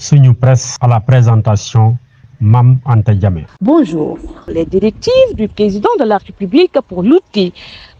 Sunu Presse à la présentation Mam Anta Diamé. Bonjour. Les directives du président de la République pour lutter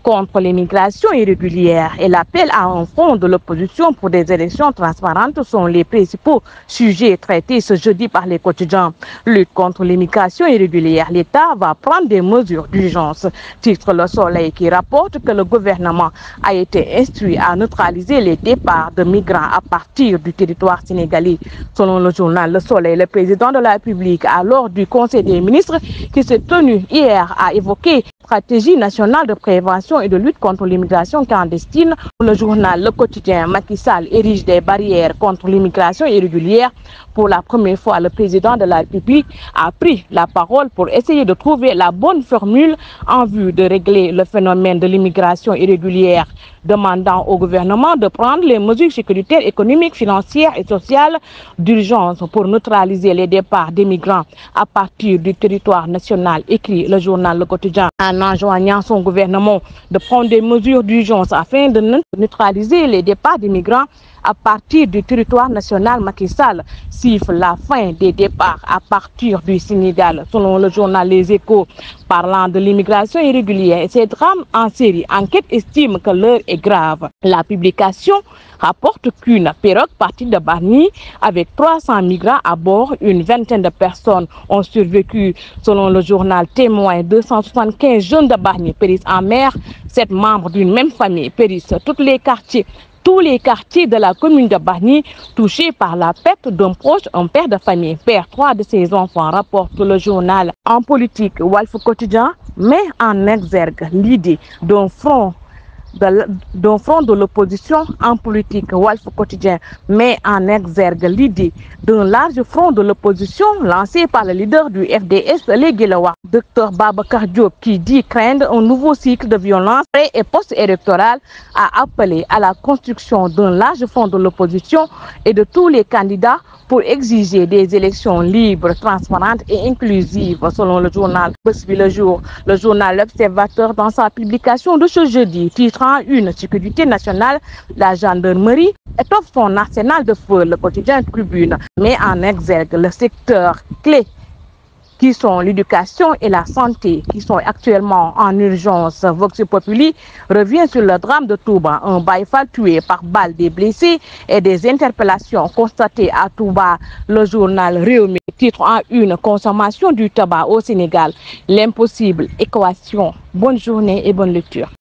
contre l'immigration irrégulière et l'appel à un front de l'opposition pour des élections transparentes sont les principaux sujets traités ce jeudi par les quotidiens. Lutte contre l'immigration irrégulière, l'État va prendre des mesures d'urgence. Titre Le Soleil qui rapporte que le gouvernement a été instruit à neutraliser les départs de migrants à partir du territoire sénégalais. Selon le journal Le Soleil, le président de la République, à l'ordre du Conseil des ministres qui s'est tenu hier, a évoqué stratégie nationale de prévention et de lutte contre l'immigration clandestine. Le journal Le Quotidien, Macky Sall érige des barrières contre l'immigration irrégulière. Pour la première fois, le président de la République a pris la parole pour essayer de trouver la bonne formule en vue de régler le phénomène de l'immigration irrégulière, demandant au gouvernement de prendre les mesures sécuritaires, économiques, financières et sociales d'urgence pour neutraliser les départs des migrants à partir du territoire national, écrit le journal Le Quotidien, en enjoignant son gouvernement de prendre des mesures d'urgence afin de neutraliser les départs des migrants à partir du territoire national. Macky Sall siffle la fin des départs à partir du Sénégal. Selon le journal Les Échos, parlant de l'immigration irrégulière et ses drames en série, Enquête estime que l'heure est grave. La publication rapporte qu'une pirogue partie de Bargny avec 300 migrants à bord, une vingtaine de personnes ont survécu. Selon le journal Témoin, 275 jeunes de Bargny périssent en mer. 7 membres d'une même famille périssent. Tous les quartiers de la commune de Bargny touchés par la perte d'un proche, un père de famille perd 3 de ses enfants, rapporte le journal. En politique, Walf Quotidien met en exergue l'idée d'un front de l'opposition. En politique, Walf Quotidien met en exergue l'idée d'un large front de l'opposition lancé par le leader du FDS, les Guelwaars, Dr Babacar Diop, qui dit craindre un nouveau cycle de violence pré- et post-électoral, a appelé à la construction d'un large front de l'opposition et de tous les candidats pour exiger des élections libres, transparentes et inclusives. Selon le journal Le Jour, le journal L'Observateur, dans sa publication de ce jeudi, titrant une sécurité nationale, la gendarmerie étoffe son arsenal de feu. Le quotidien Tribune met en exergue le secteur clé qui sont l'éducation et la santé, qui sont actuellement en urgence. Vox Populi revient sur le drame de Touba, un Baïfal tué par balle, des blessés et des interpellations constatées à Touba. Le journal Réumi titre en une: consommation du tabac au Sénégal, l'impossible équation. Bonne journée et bonne lecture.